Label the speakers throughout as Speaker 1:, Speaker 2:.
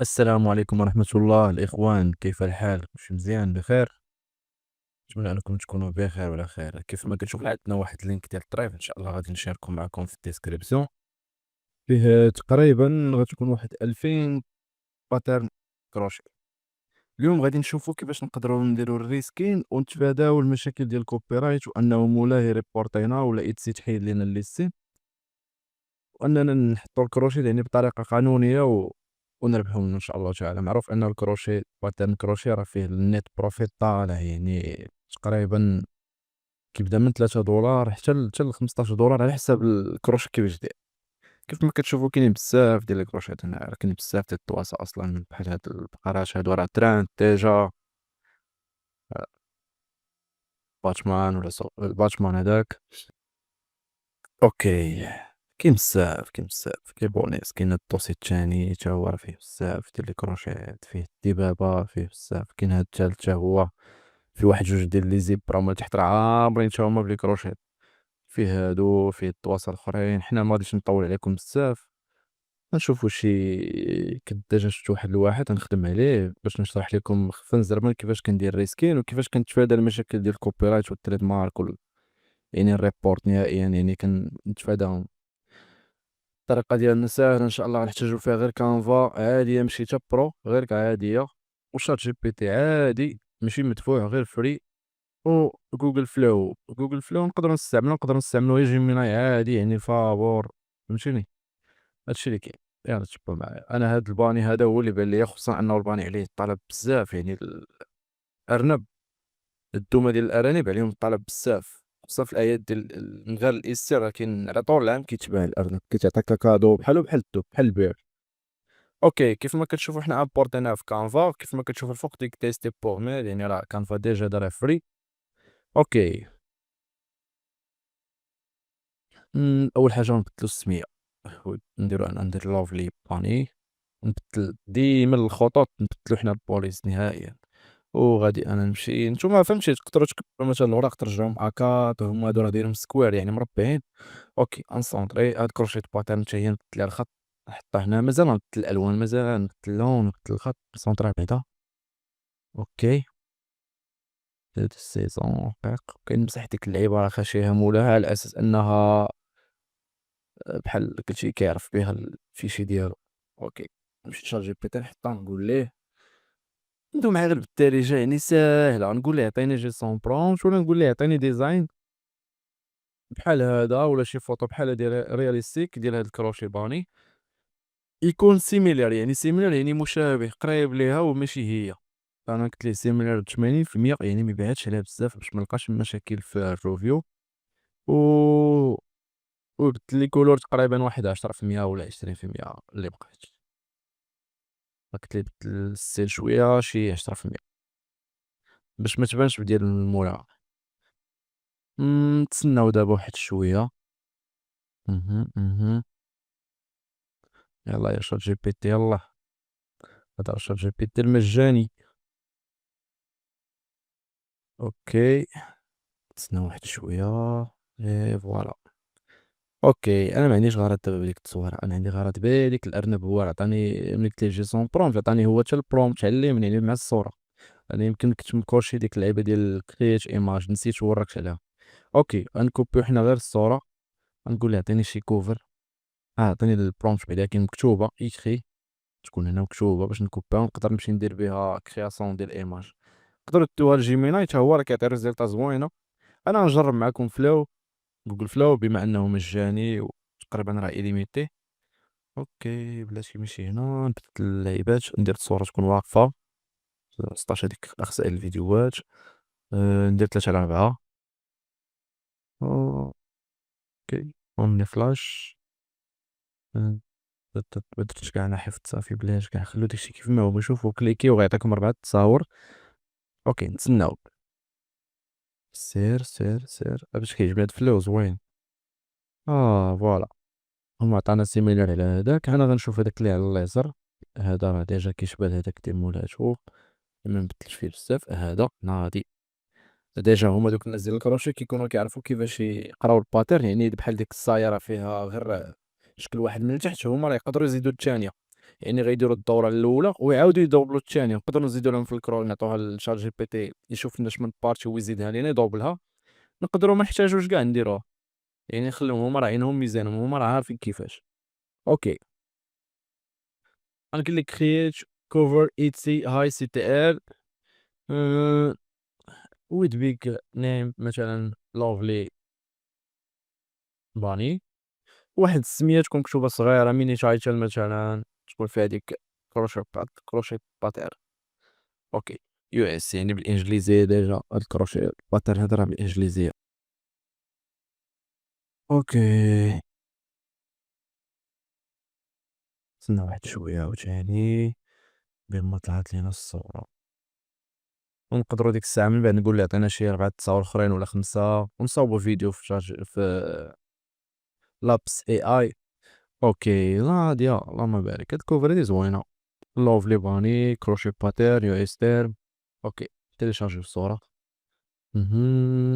Speaker 1: السلام عليكم ورحمة الله الإخوان، كيف الحال؟ واش مزيان بخير؟ نتمنى أنكم تكونوا بخير وعلى خير. كيف ما كتشوف عندنا واحد اللينك ديال الدرايف إن شاء الله غادي نشاركو معكم في الديسكريبسيون، فيه تقريبا غتكون واحد 2000 باترن كروشي. اليوم غادي نشوفو كيفاش نقدروا نديرو الريسكين ونتفاداو المشاكل ديال الكوبي رايت، وأنه مولاي يريبورتينا ولا إتسي تحيد لينا الليستين، وأننا نحطو الكروشي يعني بطريقة قانونية ونربحو منه إن شاء الله تعالى. معروف أن الكروشي باترن الكروشي راه فيه النت بروفيت طالع، يعني تقريبا كيبدا من 3 دولار حتى ل15 دولار على حساب الكروشي كيفاش داير. كيف ما كتشوفو كاينين بزاف ديال الكروشيات هنا، راه كاين بزاف ديال الطواسة أصلا بحال هاد البقرات هادو راه تراند ديجا. باتمان ولا الباتمان هداك. اوكي، كاين بزاف كاين بونيس، كاين الدوسي التاني تا هو راه فيه بزاف ديال لي كروشيات، فيه الدبابة، فيه بزاف. كاين هاد التالت تا هو فيه واحد جوج ديال لي زيبرا من تحت راه عامرين تا هما بلي كروشيت. فيه هادو، فيه الطواسة الأخرين. حنا مغاديش نطول عليكم بزاف، غنشوفو كنت ديجا شفت واحد الواحد غنخدم عليه باش نشرح لكم خفا زربان كيفاش كندير ريسكين وكيفاش كنتفادى المشاكل ديال الكوبي رايت والتريد مارك يعني الريبورت نهائيا، يعني كنتفاداهم. الطريقة ديالنا ساهلة إن شاء الله، غنحتاجو فيها غير كانفا عادية ماشي تا برو، غير عادية، وشات جي بي تي عادي ماشي مدفوع غير فري، و جوجل فلو نقدرو نستعملو غير جيميناي عادي يعني فابور، فهمتيني. هادشي اللي كاين. يلاه تبعوا معايا. انا هاد الباني هذا هو اللي بان ليا، خصوصا انه الباني عليه الطلب بزاف، يعني الارنب، الدومه ديال الارانب عليهم الطلب بزاف، خصوصا في الايات ديال من غير الايستير، راه كاين على طول العام كيتباع الارنب، كيتعطيك كادو بحال الدوب بحال البيع. اوكي، كيف ما كتشوفوا حنا امبورتيناه في كانفا، كيف ما كتشوفوا الفوق ديك تيستي بوغ ميل، يعني راه كانفا ديجا دارها فري. اوكي. اول حاجه نبدلو السميه، انا ندير لوفلي باني، نبدل ديما الخطوط، نبدلو حنا البوليس نهائيا. وغادي انا نمشي، نتوما فهمتي تقدروا تكبروا مثلا الوراق ترجعوهم اكات، هما هادو راه دايرهم سكوير يعني مربعين. اوكي، انسونطري هاد كروشيت باترن حتى هي نبدل ليها الخط، نحطها هنا. مازال نبدل الالوان، مازال نبدل اللون، نبدل الخط، نسونطريه بعدا. اوكي، هاد السيزون كنمسح ديك العباره خاشيها مولاها على اساس انها بحال كلشي كيعرف بها الفيشي ديالو. اوكي، نمشي لشات جي بي تي نحطها، نقول ليه ندوي معاه غير بالدارجه يعني ساهله، نقول ليه عطيني جيسون برونش، ولا نقول ليه عطيني ديزاين بحال هذا، ولا شي فوطو بحال هادي رياليستيك ديال هاد الكروشي باني، يكون سيميلار، يعني سيميلار يعني مشابه قريب ليها وماشي هي. انا قلت ليه سيميلار 80% يعني ما يبعدش عليها بزاف باش ما نلقاش مشاكل في الريفيو. و وبدل لي كولور تقريبا واحد 10% ولا 20% اللي بقات. قلت ليه بدل الستيل شويه شي 10% باش ما تبانش بديال المولا. نتسناو دابا واحد شويه. اها. يلاه يا شات جي بي تي يلاه، هذا شات جي بي تي المجاني. اوكي، نتسناو واحد شويه. اي فوالا. اوكي، انا ما عنديش غرض دابا بديك التصويره، انا عندي غرض بهذيك الارنب. هو عطاني ملي قلت ليه جي سون برومبت، عطاني هو حتى البرومبت علمني يعني مع الصوره. انا يمكن كنت مكوشي ديك اللعيبه ديال كرييت ايماج، نسيت وركت عليها. اوكي، غنكوبيو حنا غير الصوره، غنقول له عطيني شي كوفر. عطيني البرومبت بعدا كاين مكتوبه ايكري، تكون هنا مكتوبه باش نكوبيها ونقدر نمشي ندير بها كرياسيون ديال ايماج. تقدروا ديوها لجيميناي حتى هو راه كيعطي ريزلتا زوينه. انا نجرب معكم فلو، جوجل فلو، بما انه مجاني وتقريبا راه إليميتي. اوكي، بلاتي نمشي هنا نبدل اللعيبات، ندير الصوره تكون واقفه 16 هذيك اخسائل الفيديوهات. ندير 3 على 4. اوكي، اونلي فلاش. ما درتش كاع انا حفظت صافي بلاش كاع، خلو داكشي كيف ما هو، شوفو كليكي وغيعطيكم 4 تصاور. اوكي، نتسناو. سير باش كيعجبني هاد الفلو زوين. فوالا، هما عطانا سيميلار على هداك. انا غنشوف هداك اللي على اليسار، هذا راه ديجا كيشبه هداك ديال مولاتو، ما نبدلش فيه بزاف. هذا ناضي ديجا، هما دوك الناس ديال الكروشي كيكونوا كيعرفوا كيفاش يقراو الباترن، يعني بحال ديك السايره فيها غير شكل واحد من التحت، هما راه يقدروا يزيدوا الثانيه. يعني غيديروا الدورة الأولى ويعاودوا يدوبلو الثانية، نقدروا نزيدو لهم في الكرول نعطوها لChat GPT يشوف لنا شمن بارتي هو يزيدها لينا يدوبلها، نقدروا ما نحتاجوش كاع نديروها، يعني نخليوهم هما راه عينهم ميزانهم، هما راه عارفين كيفاش. أوكي، غنقول لك create cover etc high CTR with big name مثلًا lovely bunny. واحد السمية تكون مكتوبة صغيرة mini title مثلًا تكون فيها ديك crochet pattern. أوكي، US يعني بالإنجليزية ديجا هاد الكروشيه pattern هادا راه بالإنجليزية. أوكي، نستنى واحد شوية عاوتاني بين ما طلعت لينا الصورة، ونقدرو ديك الساعة من بعد نقولو يعطينا شي 4 تصاور أخرين ولا 5 ونصاوبو فيديو في Labs AI. أوكي، لا هادية اللهم بارك، هاد الكوفر هادي زوينة lovely bunny crochet pattern US term. أوكي، تيليشارجيو الصورة.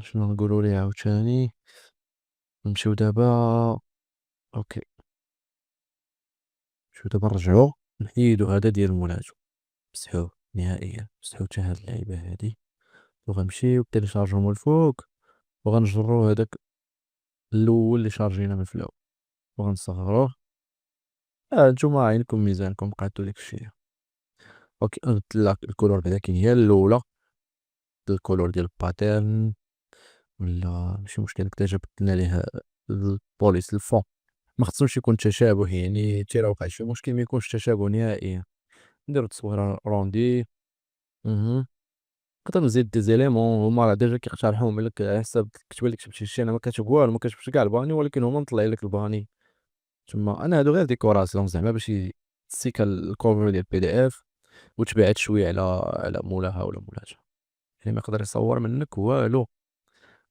Speaker 1: شنو نقولو ليه عاوتاني، نمشيو دابا. أوكي، نمشيو دابا نرجعو نحيدو هادا ديال المولاتو، نمسحوه نهائيا، نمسحو تا هاد اللعيبة هادي، وغنمشيو تيليشارجو من الفوق وغنجرو هداك اللول اللي شارجينا من الفلو وغنصغروه. نتوما عينكم ميزانكم قادو داكشي. أوكي، نبدل الكولور بعدا كاين هي الأولى، الكولور ديال الباترن ولا ماشي مشكل، داك ديجا بدلنا ليه البوليس الفون، ما خصوش يكون تشابه يعني حتى إلا وقع شي مشكل ما يكونش تشابه نهائيا. نديرو تصويرة روندي. نقدر نزيد دي زيليمون هما راه ديجا كيقترحوهم لك على حساب كتبان لك تمشي لشي، انا ما كاتب والو ما كتبش كاع الباني ولكن هما مطلعين لك الباني تما. انا هادو غير ديكوراسيون زعما باش تسيك الكوفر ديال PDF وتبعت شويه على مولاها ولا مولاتها، يعني ما يقدر يصور منك والو.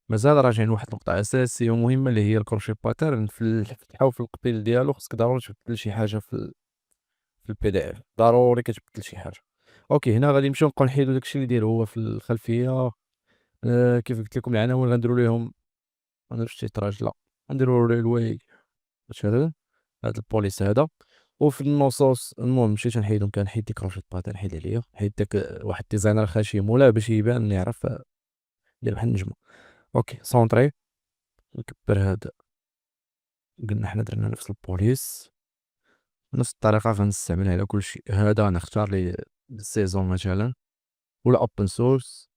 Speaker 1: مازال راجعين لواحد النقطة أساسية ومهمة اللي هي الكروشي باترن في الفتحة وفي القبيل ديالو، خصك ضروري تبدل شي حاجة في الPDF، ضروري كتبدل شي حاجة. أوكي، هنا غادي نمشيو نبقاو نحيدو داكشي اللي داير هو في الخلفية. كيف قلت لكم العناوين غنديرو ليهم ما نديروش تيتراج لا، غنديرو railway مثلا هاد البوليس هذا. وفي النصوص المهم مشيت نحيدهم، كنحيد ديك رشة باتان حيد عليا، حيد داك واحد الديزاينر خاشي مولا باش يبان يعرف يدير بحال النجمة. أوكي سونطري، نكبر هاد، قلنا حنا درنا نفس البوليس نفس الطريقة غنستعملها على كلشي. هذا غنختار ليه السيزون مثلا ولا open source.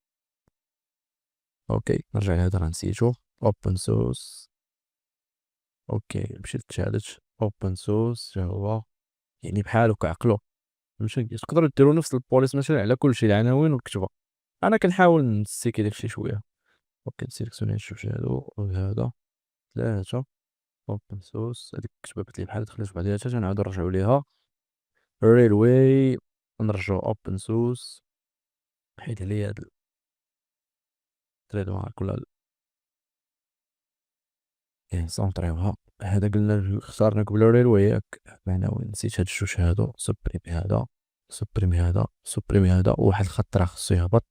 Speaker 1: أوكي نرجع لهذا غنسيتو open source. أوكي مشيت للتالت open source تا هو، يعني بحالو كعقلو فهمتي. تقدروا ديروا نفس البوليس مثلا على كلشي العناوين والكتبة، أنا كنحاول نسيكي داكشي شوية. أوكي نسيليكسيوني جوج هادو وهذا ثلاثة open source. هاديك الكتبة بات لي بحال دخلت في بعضياتها تنعاودو نرجعو ليها railway نرجعو open source. حيد عليا هاد التريد مارك ولا سونطريوها. هذا قلنا اختارنا قبل railway ياك معنوي، نسيت هاد الجوج هادو سوبريمي هذا سوبريمي هذا سوبريمي هذا، وواحد الخط راه خصو يهبط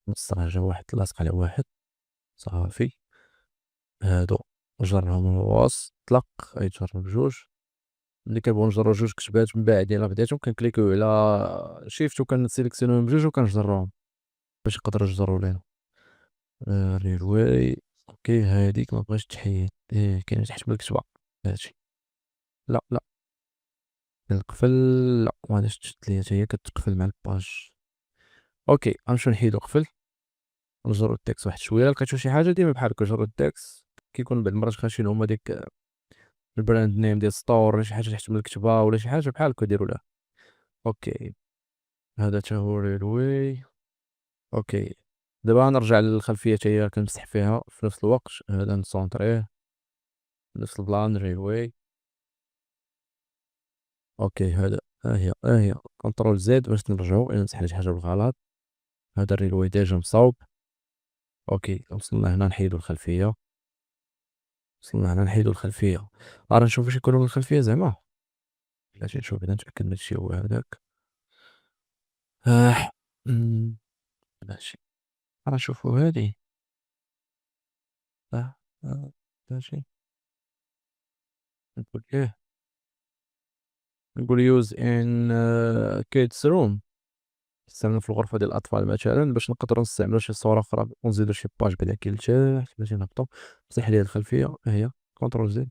Speaker 1: نص راه جا واحد لاصق على واحد صافي. هادو جرهم الوسط طلق غيتجرب بجوج، ملي كنبغيو نجرو جوج كتبات من بعد يلاه بديتهم كنكليكيو على شيفت وكنسيليكسيونيهم بجوج وكنجرهم باش يقدروا يجروا لينا. ريلواي. اوكي هاديك ما بغاش تحيد، كاينه تحت بالكتبه هادشي. لا لا القفل، لا ما غاديش تشد ليا حتى هي كتقفل مع الباج. اوكي غنمشيو نحيدو قفل نجرو التكست واحد شويه. لقيتو شي حاجه ديما بحال هكا جرو التكست كيكون بعض المرات خاشين هما ديك البراند نيم ديال ستور ولا شي حاجه تحت من الكتبه ولا شي حاجه بحال هكا ديروا لها. اوكي هذا تا هو ريلوي. اوكي دابا نرجع للخلفيه حتى هي كنمسح فيها في نفس الوقت. هذا نسونطريه نفس البلان ريلوي. اوكي هذا ها هي كنترول زد باش نرجعو الا مسحنا شي حاجه بالغلط. هذا الريلوي ديجا مصاوب. اوكي وصلنا هنا نحيدو الخلفيه، وصلنا هنا نحيدو الخلفيه. راه نشوف واش يكون الخلفيه زعما، بلاتي نشوف بعدا نتاكد من هادشي هو هذاك. اه أمم، ماشي راه نشوفو هادي. اه ماشي نقول ايه نقول use in kids room، نستعملو في الغرفة ديال الأطفال مثلًا باش نقدرو نستعملو شي صورة أخرى ونزيدو شي باج بعدا كي لتحت باش نهبطو، نمسح ليها الخلفية ها هي كونترول Z.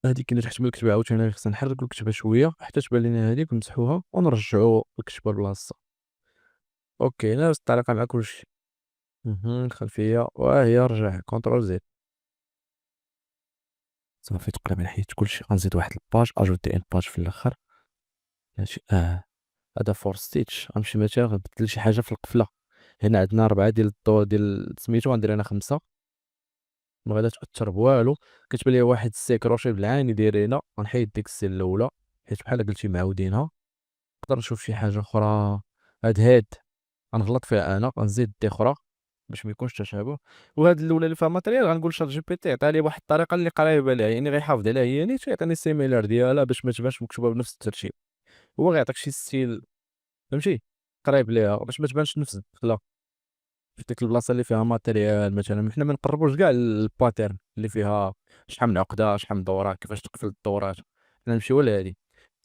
Speaker 1: هاديك كي نجحت من الكتبة عاوتاني خصنا نحركو الكتبة شوية حتى تبان لينا هاديك ونمسحوها ونرجعو الكتبة لبلاصتها. أوكي نفس الطريقة مع كلشي. الخلفية وها هي رجع كونترول Z. صافي تقريبا حيدت كلشي، غنزيد واحد الباج أجوتي ان باج في اللخر. ماشي هذا فور ستيتش غنمشي مثلا غنبدل شي حاجة في القفلة، هنا عندنا 4 ديال الضو ديال سميتو غندير أنا 5 مغادا تأثر بوالو، كتبان ليا واحد السي كروشي بالعاني دايرينها، غنحيد ديك السي الأولى حيت بحال قلتي معاودينها، نقدر نشوف شي حاجة أخرى. هاد غنغلط فيها أنا غنزيد دي أخرى باش ميكونش تشابه، وهاد الأولى اللي فيها ماتريال غنقول شات جي بي تي عطيها لي بواحد الطريقة اللي قريبة ليها، يعني غيحافظ عليها هي نيت ويعطيني السيميلار ديالها باش ما تبانش مكتوبة بنفس الترتيب، هو غيعطيك شي ستيل فهمتي قريب ليها باش ما تبانش نفس الدخلة في ديك البلاصة اللي فيها ماتريال مثلًا، حنا ما نقربوش كاع للباترن اللي فيها شحال من عقدة شحال من دورة كيفاش تقفل الدورات، حنا نمشيو لهادي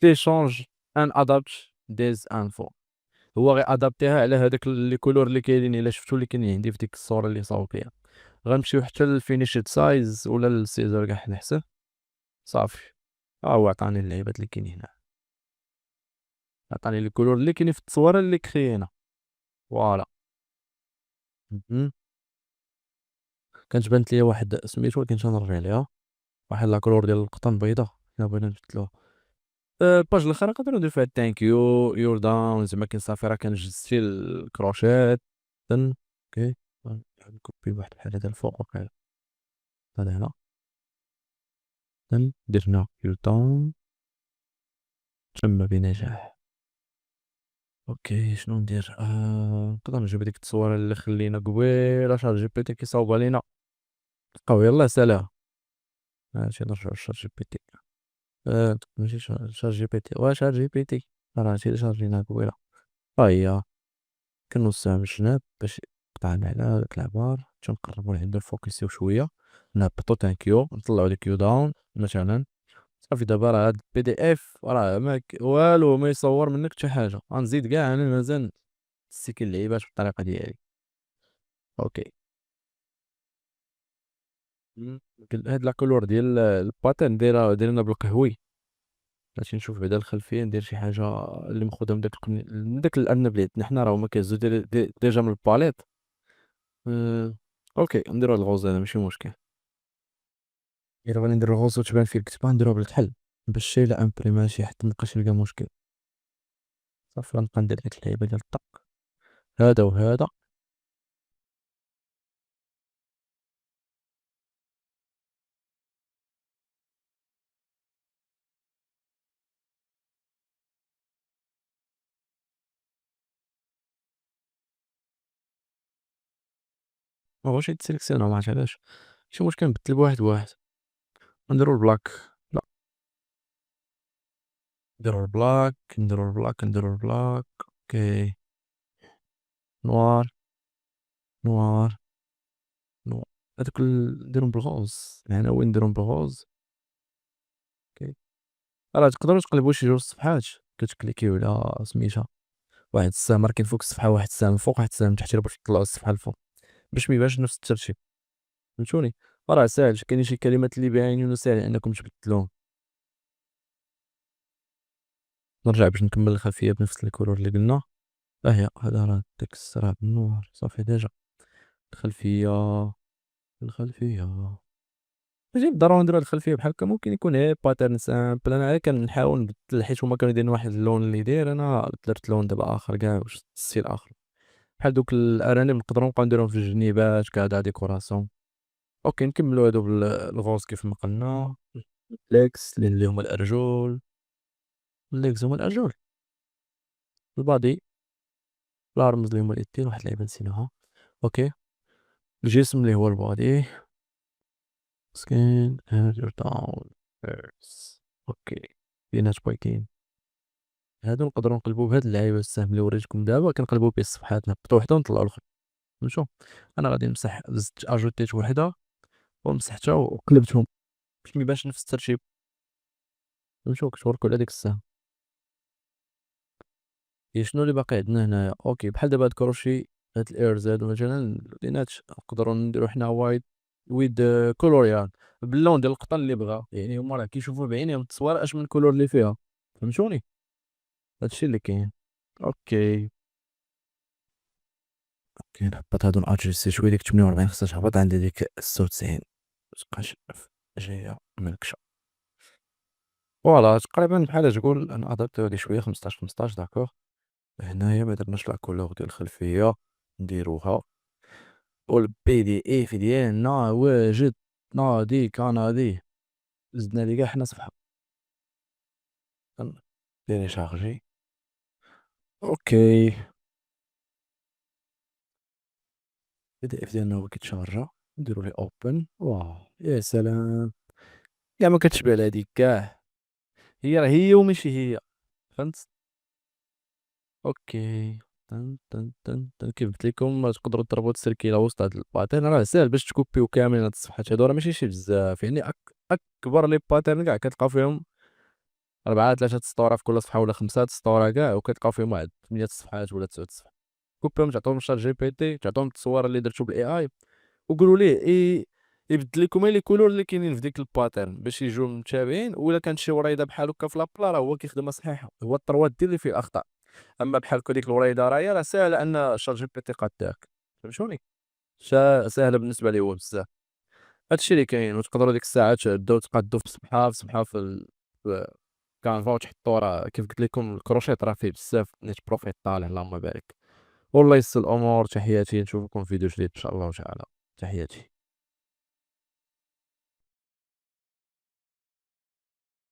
Speaker 1: téléchange and adapt des infos، هو غيأدابتيها على هاداك لي كولور اللي كاينين إلا شفتو اللي كاينين عندي في ديك الصورة اللي صاوب ليا، غنمشيو حتى لfinish size ولا للسيزر كاع حنا حسن صافي، ها هو عطاني اللعيبات اللي كاينين هنا، عطاني لي كولور اللي كاينين في التصويرة اللي كريينا، فوالا. اهم. كانت بانت ليا واحد سميتو ولكن تنرجع ليها، واحد لا كولور ديال القطن بيضا إلا بغينا نبدلوها. الباج الأخرى نقدرو ندير فيها thank you you're down زعما كي صافي راه كنجز فيه الكروشيت done أوكي نكوبي واحد بحال هذا الفوق واقيلا هذا هنا done درنا you're down تم بنجاح. أوكي شنو ندير نقدر نجيب هاديك التصويرة اللي خلينا قبيلة شات جي بي تي كيصاوبها لينا نلقاو يلاه سالاها، هانشي نرجعو لشات جي بي تي. ماشي شات جي بي تي شات جي بي تي راه هانشي اللي شارجيناه قبيلة، ها هي كنوسعو من الجناب باش يقطع على داك العبار، تنقربو لعندو نفوكسيو شوية، نهبطو تانكيو نطلعو ديك يو داون مثلا، صافي دابا راه هاد البي دي اف راه والو ما يصور منك حتى حاجة، غنزيد كاع انا مازال نستيكي اللعيبات بالطريقة ديالي. اوكي هاد لا كولور ديال الباترن دايرينها بالقهوي، بغيتي نشوف بعدا الخلفية ندير شي حاجة اللي مخودة من داك الأرنب اللي عندنا حنا راه هما كيهزو ديجا من الباليت. اوكي نديرو هاد الغوز هذا ماشي مشكل، إلا بغينا نديرو الغوز وتبان فيه الكتبة نديروها بالكحل باش شي إلا امبريما شي حد ميبقاش يلقى مشكل، صافي غنبقى ندير ديك اللعيبة ديال الطق هذا وهذا. مبغاوش يتسيليكسيوناو معرفت علاش، ماشي مشكل نبدل بواحد بواحد، نديرو البلاك لا نديرو البلاك نديرو البلاك نديرو البلاك اوكي نوار نوار نوار هادوك نديرهم بالغوز يعني وين نديرهم بالغوز اوكي، راه تقدروا تقلبوا شي جوج صفحات كتكليكيو على سميتها واحد السهم راه كاين فوق الصفحة واحد السهم فوق واحد السهم تحت باش تطلعوا الصفحة الفوق باش ميبانش نفس الترتيب فهمتوني، راه ساهل كاينين شي كلمات اللي باينين وساهل انكم تبدلوهم. نرجع باش نكمل الخلفية بنفس الكولور اللي قلنا، ها هي هذا راه التكست راه بالنور صافي ديجا الخلفية الخلفية ماشي بالضرورة نديرو هاد الخلفية بحال هكا ممكن يكون غير باترن سامبل، أنا غير كنحاول نبدل حيت هما كانوا دايرين واحد اللون اللي داير أنا درت لون دابا آخر كاع واش ستيل آخر، بحال دوك الأرانب نقدرو نبقاو نديرهم في الجنيبات كهذا ديكوراسيون. أوكي نكملو هادو بالغوز كيف ما قلنا، الإكس اللي هما الأرجل، الإكس هما الأرجل، البادي الأرمز اللي هما اليدين واحد اللعيبة نسيناها، أوكي الجسم اللي هو البادي skin and your down hurts أوكي بينات بايكين، هادو نقدرو نقلبو بهاد اللعيبة السهم اللي وريتكم دابا كنقلبو بيه الصفحات نهبطو وحدة ونطلعو الأخرى فهمتو، أنا غادي نمسح زدت أجوتيت وحدة ومسحتها وقلبتهم باش ميبانش نفس الترتيب. فهمتو كتوركو على ديك الساعة. شنو اللي باقي عندنا هنايا؟ أوكي بحال دابا هاد الكروشي هاد الإيرز هادو مثلًا لينات نقدرو نديرو حنا with colorial باللون ديال القطن اللي بغا، يعني هُما راه كيشوفو بعينيهم التصويرة اش من couleur اللي فيها، فهمتوني؟ هادشي اللي كاين. أوكي، أوكي نهبط هادو الRGC شويه ديك 48 خصها تهبط عندي ديك 96 متبقاش جاية منكشة. فوالا تقريبا بحال تقول نأدابتيو هادي شويه 15 15 داكوغ. هنايا ما درناش لا كولور ديال الخلفية نديروها، والPDF ديالنا واجد ناضي كناضي، زدنا ليه حنا صفحة تيليشارجي. اوكي PDF ديالنا هو كيتشارجا نديرو ليه اوبن. واه يا سلام، كاع ما كتشبه على هاديك كاع، هي راه هي وماشي هي، فهمت. اوكي تن تن تن تن كيف قلت لكم تقدروا تضربوا السلكيله وسط هاد الباترن، راه ساهل باش تكوبيو كاملين هاد الصفحات هادو، راه ماشي شي بزاف يعني اكبر لي باترن كاع كتلقاو فيهم 4 3 سطور في كل صفحة ولا 5 سطور كاع، وكتلقاو فيهم واحد 8 صفحات ولا 9 صفحات، كوبيهم تعطيهم لشات جي بي تي، تعطيهم التصويره اللي درتو بالAI وقولوا ليه يبدل لكم لي كولور اللي كاينين في ديك الباترن باش يجيو متشابهين، ولا كانت شي وريضه بحال هكا في لابلا راه هو كيخدمها صحيحه، هو الطروات ديال اللي فيه الاخطاء، اما بحال هكا ديك الوريضه راهي راه ساهله ان شات جي بي تي قاداك، فهمتوني. ساهله بالنسبه ليه هو بزاف. هادشي اللي كاين، وتقدروا ديك الساعات تبداو تقادو في صفحه في صفحه في كانفا وتحطو، راه كيف قلت لكم الكروشيط راه فيه بزاف نيت بروفيت طالع اللهم بارك. والله يسر الامور، تحياتي، نشوفكم في فيديو جديد ان شاء الله تعالى، تحياتي.